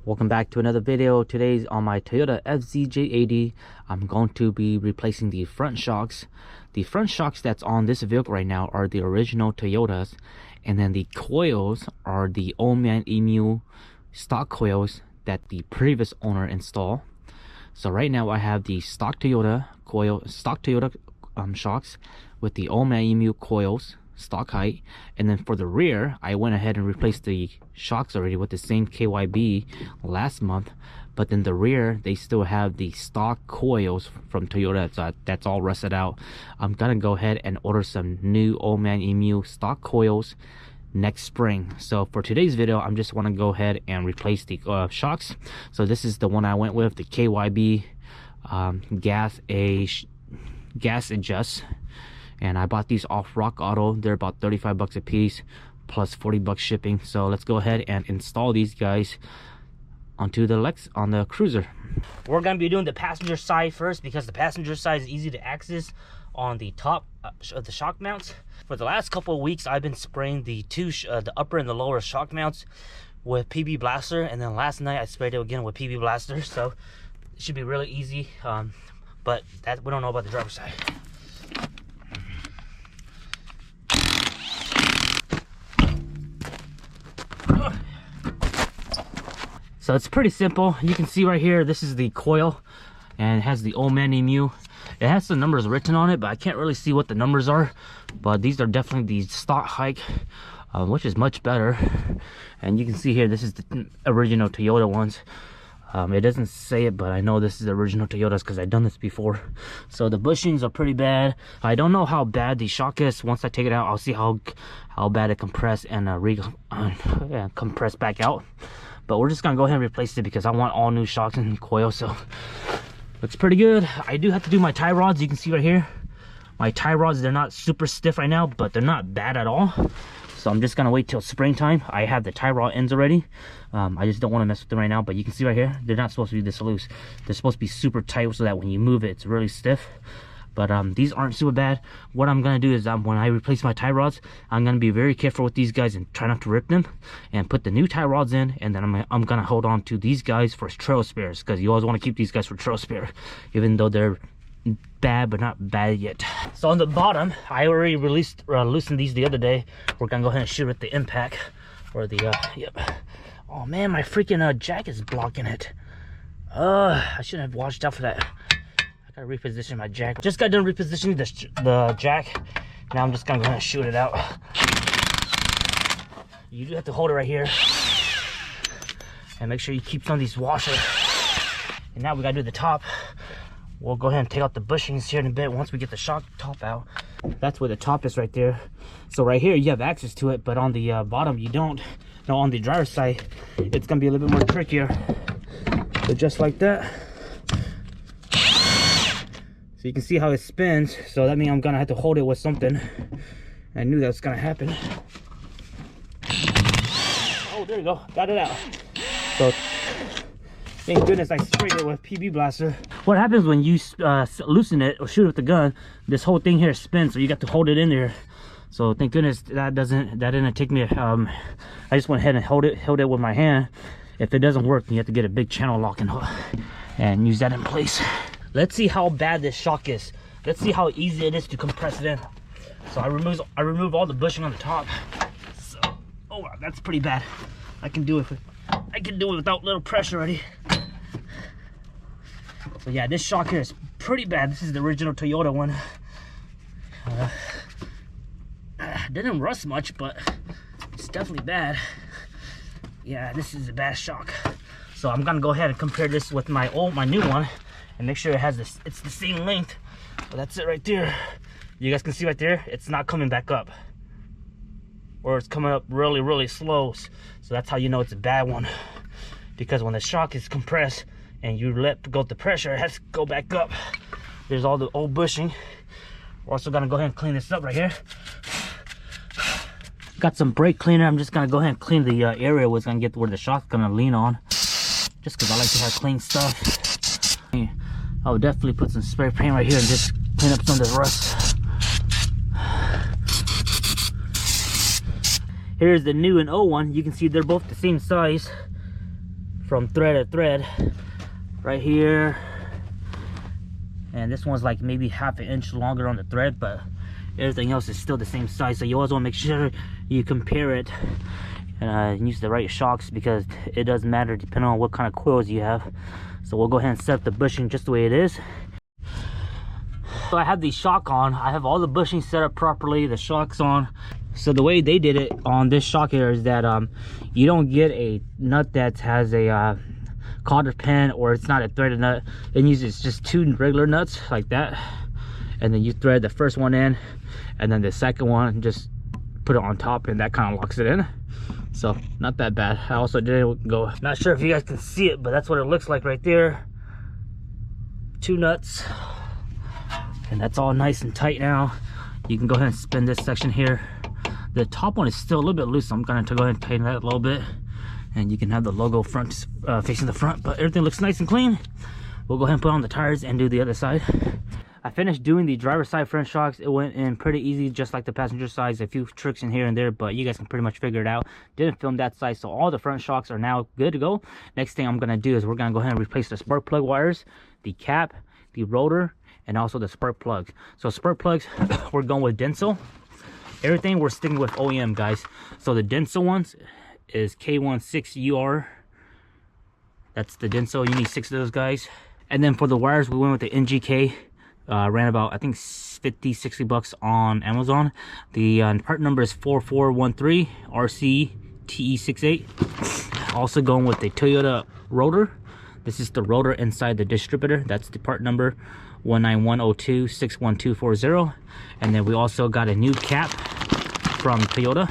Welcome back to another video. Today's on my Toyota FZJ80. I'm going to be replacing the front shocks. The front shocks that's on this vehicle right now are the original Toyotas, and then the coils are the Old Man Emu stock coils that the previous owner installed. So right now I have the stock Toyota shocks with the Old Man Emu coils, stock height, and then for the rear I went ahead and replaced the shocks already with the same KYB last month, but then the rear they still have the stock coils from Toyota, so that's all rusted out. I'm gonna go ahead and order some new Old Man Emu stock coils next spring. So for today's video I'm just want to go ahead and replace the shocks. So this is the one I went with, the KYB gas adjust, and I bought these off Rock Auto. They're about 35 bucks a piece plus 40 bucks shipping. So let's go ahead and install these guys onto the Cruiser. We're going to be doing the passenger side first because the passenger side is easy to access on the top of the shock mounts. For the last couple of weeks I've been spraying the upper and the lower shock mounts with PB Blaster, and then last night I sprayed it again with PB Blaster, so it should be really easy. But that we don't know about the driver's side. So it's pretty simple. You can see right here, this is the coil, and it has the Old Man Emu. It has some numbers written on it, but I can't really see what the numbers are. But these are definitely the stock height, which is much better. And you can see here, this is the original Toyota ones. It doesn't say it, but I know this is the original Toyotas because I've done this before. So the bushings are pretty bad. I don't know how bad the shock is. Once I take it out, I'll see how bad it compress and compress back out. But we're just gonna go ahead and replace it because I want all new shocks and coil. So looks pretty good. I do have to do my tie rods. You can see right here, my tie rods, they're not super stiff right now, but they're not bad at all. So I'm just gonna wait till springtime. I have the tie rod ends already. I just don't want to mess with them right now. But you can see right here, they're not supposed to be this loose. They're supposed to be super tight so that when you move it, it's really stiff. But these aren't super bad. What I'm gonna do is when I replace my tie rods, I'm gonna be very careful with these guys and try not to rip them, and put the new tie rods in, and then I'm gonna hold on to these guys for trail spares, because you always want to keep these guys for trail spare, even though they're bad but not bad yet. So on the bottom, I already loosened these the other day. We're gonna go ahead and shoot at the impact or the yep. Oh man, my freaking jack is blocking it. I should have watched out for that. I gotta reposition my jack. Just got done repositioning the jack. Now I'm just gonna go ahead and shoot it out. You do have to hold it right here and make sure you keep some of these washers. And now we gotta do the top. We'll go ahead and take out the bushings here in a bit once we get the shock top out. That's where the top is right there. So right here you have access to it, but on the bottom you don't. No, on the driver's side it's gonna be a little bit more trickier. So just like that. So you can see how it spins. So that means I'm gonna have to hold it with something. I knew that was gonna happen. Oh, there you go, got it out. So thank goodness I sprayed it with PB Blaster. What happens when you loosen it or shoot it with the gun, this whole thing here spins, so you got to hold it in there. So thank goodness that didn't take me. I just went ahead and held it with my hand. If it doesn't work, you have to get a big channel lock and use that in place. Let's see how bad this shock is. Let's see how easy it is to compress it in. So I remove all the bushing on the top. So, oh wow, that's pretty bad. I can do it without little pressure already. So yeah, this shock here is pretty bad. This is the original Toyota one. Didn't rust much, but it's definitely bad. Yeah, this is a bad shock. So I'm gonna go ahead and compare this with my new one and make sure it has it's the same length. Well, that's it right there. You guys can see right there, it's not coming back up, or it's coming up really, really slow. So that's how you know it's a bad one, because when the shock is compressed and you let go the pressure, it has to go back up. There's all the old bushing. We're also gonna go ahead and clean this up right here. Got some brake cleaner. I'm just gonna go ahead and clean the area where it's gonna get where the shock's gonna lean on, just because I like to have clean stuff. I would definitely put some spray paint right here and just clean up some of the rust. Here's the new and old one. You can see they're both the same size. from thread to thread right here, and this one's like maybe half an inch longer on the thread, but everything else is still the same size. So you always want to make sure you compare it and use the right shocks, because it does matter depending on what kind of coils you have. So we'll go ahead and set up the bushing just the way it is. So I have the shock on. I have all the bushing set up properly, the shocks on. So the way they did it on this shock here is that you don't get a nut that has a cotter pin, or it's not a threaded nut. It uses just two regular nuts like that, and then you thread the first one in, and then the second one just put it on top, and that kind of locks it in. So not that bad. I also didn't go, not sure if you guys can see it, but that's what it looks like right there. Two nuts, and that's all nice and tight now. You can go ahead and spin this section here. The top one is still a little bit loose, so I'm going to go ahead and tighten that a little bit, and you can have the logo front facing the front, but everything looks nice and clean. We'll go ahead and put on the tires and do the other side. I finished doing the driver's side front shocks. It went in pretty easy, just like the passenger side. A few tricks in here and there, but you guys can pretty much figure it out. Didn't film that side, so all the front shocks are now good to go. Next thing I'm going to do is we're going to go ahead and replace the spark plug wires, the cap, the rotor, and also the spark plugs. So spark plugs, we're going with Denso. Everything we're sticking with OEM, guys. So the Denso ones is K16UR. That's the Denso. You need 6 of those, guys. And then for the wires, we went with the NGK. Ran about, I think, 50-60 bucks on Amazon. The part number is 4413 RCTE68. Also going with the Toyota rotor. This is the rotor inside the distributor. That's the part number 19102-61240. And then we also got a new cap from Toyota.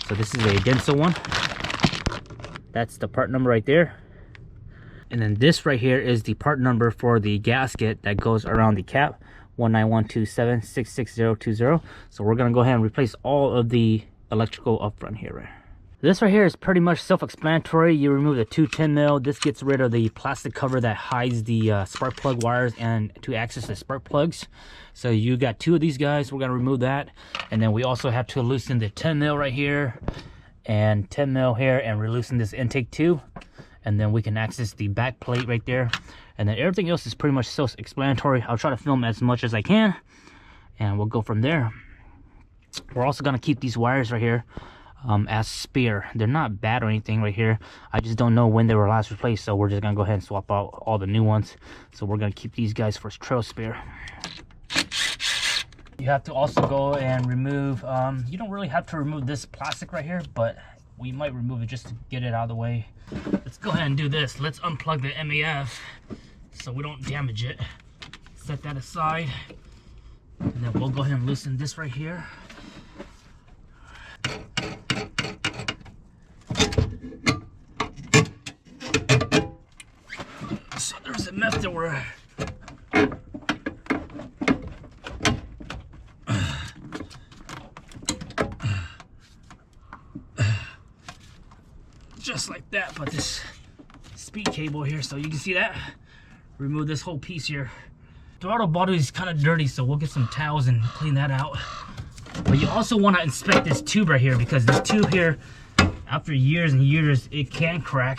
So this is a Denso one. That's the part number right there. And then this right here is the part number for the gasket that goes around the cap, 19127-66020. So we're gonna go ahead and replace all of the electrical up front here, right? This right here is pretty much self-explanatory. You remove the 210 mil. This gets rid of the plastic cover that hides the spark plug wires and to access the spark plugs. So you got 2 of these guys. We're gonna remove that, and then we also have to loosen the 10 mil right here and 10 mil here, and reloosen this intake too. And then we can access the back plate right there, and then everything else is pretty much self-explanatory. I'll try to film as much as I can, and we'll go from there. We're also gonna keep these wires right here as spare. They're not bad or anything right here. I just don't know when they were last replaced, so we're just gonna go ahead and swap out all the new ones. So we're gonna keep these guys for trail spare. You have to also go and remove, you don't really have to remove this plastic right here, but we might remove it just to get it out of the way. Let's go ahead and do this. Let's unplug the MAF so we don't damage it. Set that aside, and then we'll go ahead and loosen this right here. So there's a method where just like that, but this speed cable here, so you can see that. Remove this whole piece here. Throttle body is kind of dirty, so we'll get some towels and clean that out. But you also want to inspect this tube right here, because this tube here, after years and years, it can crack.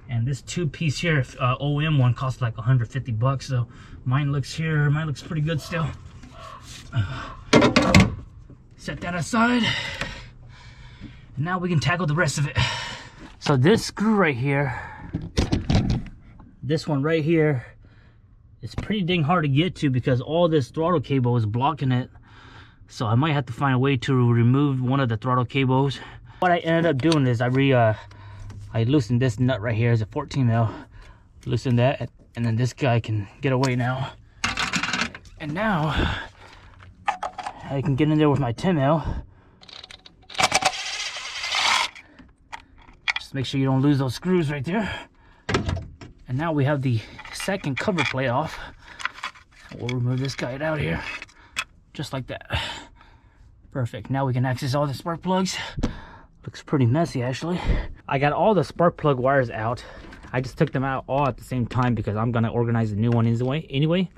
And this tube piece here, OEM one, costs like 150 bucks. So mine looks pretty good still. Set that aside. And now we can tackle the rest of it. So this screw right here, this one right here, is pretty dang hard to get to because all this throttle cable is blocking it. So I might have to find a way to remove one of the throttle cables. What I ended up doing is I loosened this nut right here. It's a 14 mil. Loosen that, and then this guy can get away now. And now I can get in there with my 10 mil. Just make sure you don't lose those screws right there. And now we have the second cover plate off. We'll remove this guy out here, just like that. Perfect. Now we can access all the spark plugs. Looks pretty messy, actually. I got all the spark plug wires out. I just took them out all at the same time because I'm gonna organize the new one anyway.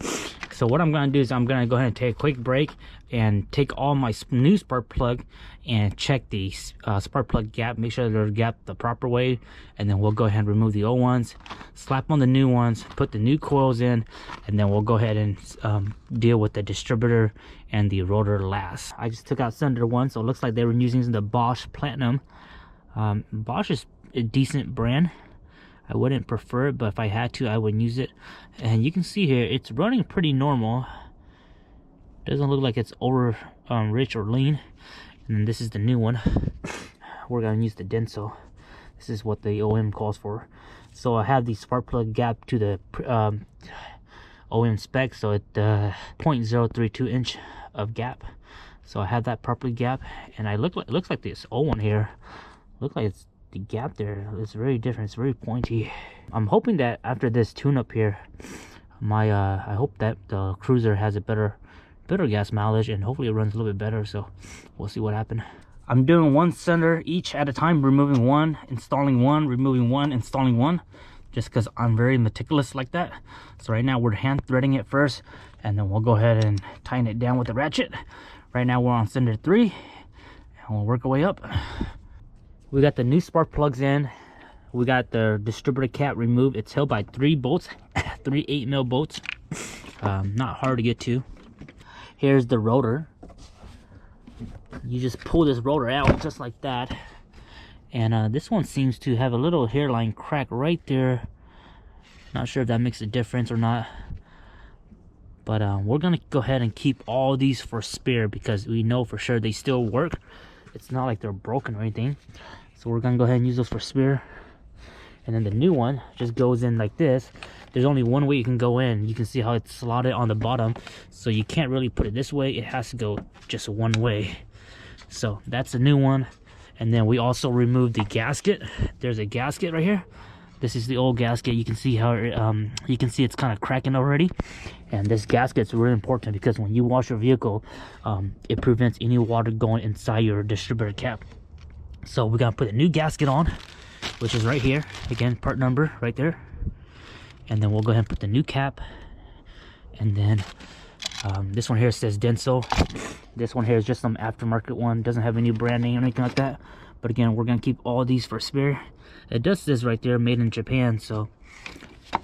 So what I'm going to do is I'm going to go ahead and take a quick break and take all my new spark plug and check the spark plug gap, make sure they're gapped the proper way, and then we'll go ahead and remove the old ones, slap on the new ones, put the new coils in, and then we'll go ahead and deal with the distributor and the rotor last. I just took out cylinder one, so it looks like they were using the Bosch Platinum. Bosch is a decent brand. I wouldn't prefer it, but if I had to, I would use it. And you can see here, it's running pretty normal. Doesn't look like it's over rich or lean. And then this is the new one. We're gonna use the Denso. This is what the OEM calls for. So I have the spark plug gap to the OEM spec, so it 0.032 inch of gap. So I have that properly gap, and it looks like this old one here. Looks like it's the gap there. It's very different. It's very pointy. I'm hoping that after this tune-up here, I hope that the Cruiser has a better gas mileage, and hopefully it runs a little bit better. So we'll see what happens. I'm doing one cylinder each at a time, removing one, installing one, removing one, installing one, just because I'm very meticulous like that. So right now we're hand threading it first, and then we'll go ahead and tighten it down with the ratchet. Right now we're on cylinder 3, and we'll work our way up. We got the new spark plugs in. We got the distributor cap removed. It's held by 3 bolts, 3 8mm bolts. Not hard to get to. Here's the rotor. You just pull this rotor out just like that. And this one seems to have a little hairline crack right there. Not sure if that makes a difference or not. But we're gonna go ahead and keep all these for spare, because we know for sure they still work. It's not like they're broken or anything. So we're gonna go ahead and use those for spare. And then the new one just goes in like this. There's only one way you can go in. You can see how it's slotted on the bottom. So you can't really put it this way. It has to go just one way. So that's the new one. And then we also removed the gasket. There's a gasket right here. This is the old gasket. You can see how you can see it's kind of cracking already. And this gasket's really important, because when you wash your vehicle, it prevents any water going inside your distributor cap. So we're gonna put a new gasket on, which is right here. Again, part number right there. And then we'll go ahead and put the new cap. And then this one here says Denso. This one here is just some aftermarket one. Doesn't have any branding or anything like that. But again, we're gonna keep all these for spare. It does says right there, made in Japan. So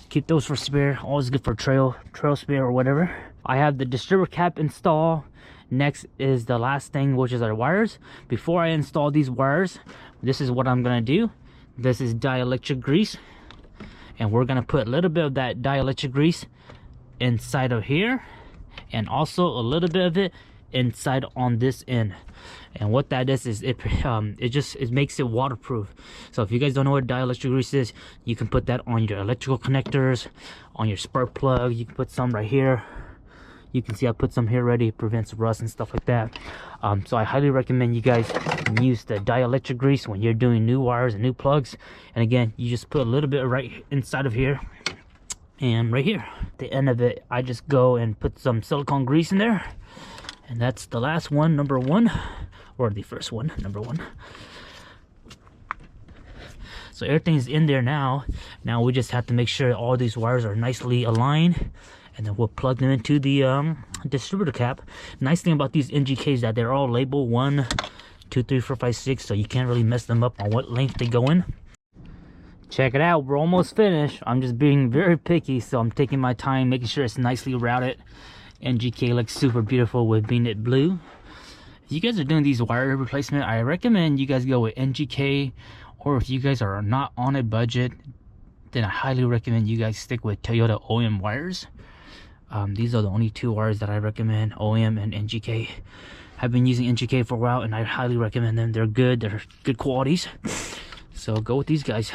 keep those for spare. Always good for trail spare or whatever. I have the distributor cap installed. Next is the last thing, which is our wires. Before I install these wires, this is what I'm gonna do. This is dielectric grease, and we're gonna put a little bit of that dielectric grease inside of here, and also a little bit of it inside on this end. And what that is it makes it waterproof. So if you guys don't know what dielectric grease is, you can put that on your electrical connectors, on your spark plug. You can put some right here. You can see I put some here already. It prevents rust and stuff like that. So I highly recommend you guys use the dielectric grease when you're doing new wires and new plugs. And again, you just put a little bit right inside of here and right here. At the end of it, I just go and put some silicone grease in there. And that's the last one, number 1, or the first one, number 1. So everything's in there now. Now we just have to make sure all these wires are nicely aligned, and then we'll plug them into the distributor cap. Nice thing about these NGKs is that they're all labeled 1, 2, 3, 4, 5, 6, so you can't really mess them up on what length they go in. Check it out, we're almost finished. I'm just being very picky, so I'm taking my time, making sure it's nicely routed. NGK looks super beautiful with beaded blue. If you guys are doing these wire replacement, I recommend you guys go with NGK, or if you guys are not on a budget, then I highly recommend you guys stick with Toyota OEM wires. These are the only 2 wires that I recommend, OEM and NGK. I've been using NGK for a while, and I highly recommend them. They're good qualities. So go with these guys.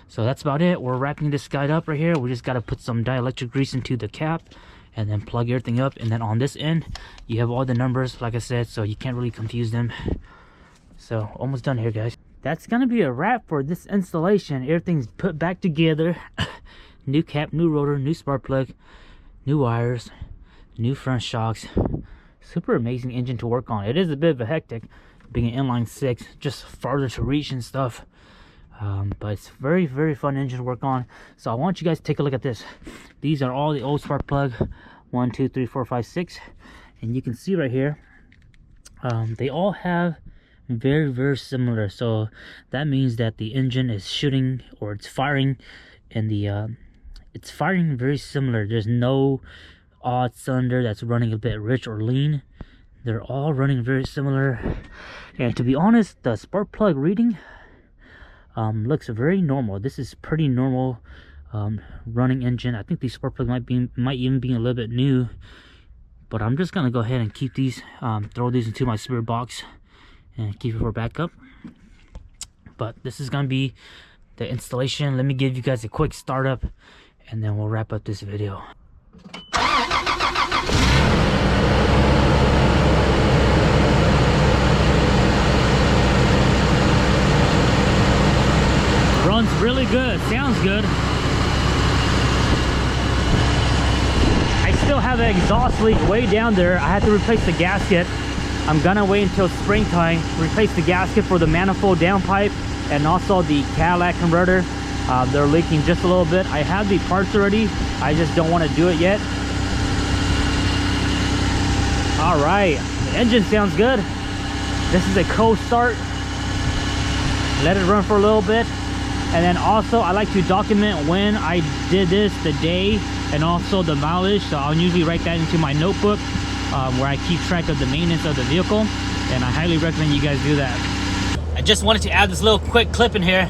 So that's about it. We're wrapping this guide up right here. We just got to put some dielectric grease into the cap, and then plug everything up. And then on this end, you have all the numbers, like I said, so you can't really confuse them. So almost done here, guys. That's gonna be a wrap for this installation. Everything's put back together. New cap, new rotor, new spark plug, new wires, new front shocks. Super amazing engine to work on. It is a bit of a hectic being an inline 6, just farther to reach and stuff. But it's very fun engine to work on. So I want you guys to take a look at this. These are all the old spark plug 1, 2, 3, 4, 5, 6, and you can see right here they all have very similar. So that means that the engine is shooting, or it's firing, and it's firing very similar. There's no odd cylinder that's running a bit rich or lean. They're all running very similar. And to be honest, the spark plug reading looks very normal. This is pretty normal running engine. I think these spark plugs might even be a little bit new, but I'm just gonna go ahead and keep these, throw these into my spare box and keep it for backup. But this is gonna be the installation. Let me give you guys a quick startup, and then we'll wrap up this video. Runs really good, sounds good. I still have an exhaust leak way down there. I had to replace the gasket. I'm gonna wait until springtime, replace the gasket for the manifold downpipe and also the Cadillac converter. They're leaking just a little bit. I have the parts already, I just don't want to do it yet. All right, the engine sounds good. This is a cold start. Let it run for a little bit. And then also I like to document when I did this, the day, and also the mileage. So I'll usually write that into my notebook where I keep track of the maintenance of the vehicle, and I highly recommend you guys do that. I just wanted to add this little quick clip in here.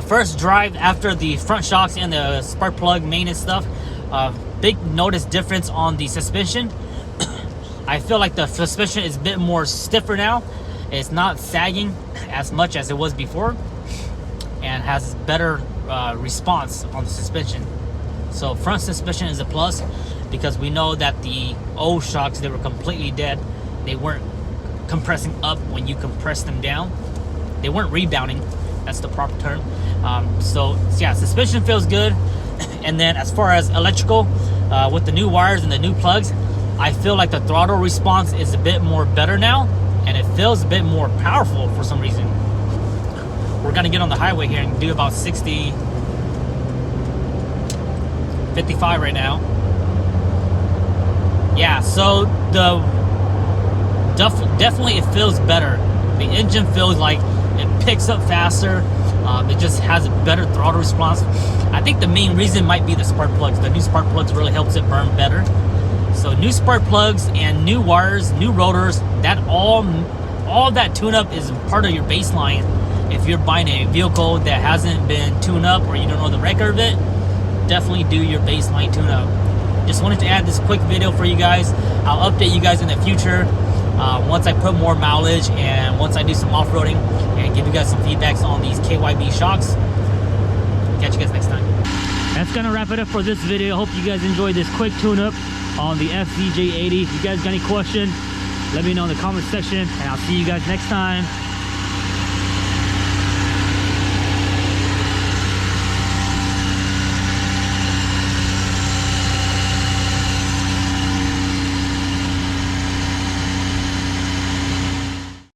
First drive after the front shocks and the spark plug maintenance stuff. Big notice difference on the suspension. I feel like the suspension is a bit more stiffer now. It's not sagging as much as it was before, and has better response on the suspension. So front suspension is a plus, because we know that the old shocks, they were completely dead. They weren't compressing up when you compress them down. They weren't rebounding, that's the proper term. So yeah, suspension feels good. And then as far as electrical, with the new wires and the new plugs, I feel like the throttle response is a bit more better now, and it feels a bit more powerful for some reason. We're gonna get on the highway here and do about 60, 55 right now. Yeah, so definitely it feels better. The engine feels like it picks up faster. It just has a better throttle response. I think the main reason might be the spark plugs. The new spark plugs really helps it burn better. So new spark plugs and new wires, new rotors, that all that tune-up is part of your baseline. If you're buying a vehicle that hasn't been tuned up, or you don't know the record of it, definitely do your baseline tune-up. Just wanted to add this quick video for you guys. I'll update you guys in the future once I put more mileage and once I do some off-roading, and give you guys some feedbacks on these KYB shocks. Catch you guys next time. That's gonna wrap it up for this video. Hope you guys enjoyed this quick tune-up on the FZJ80. If you guys got any questions, let me know in the comment section, and I'll see you guys next time.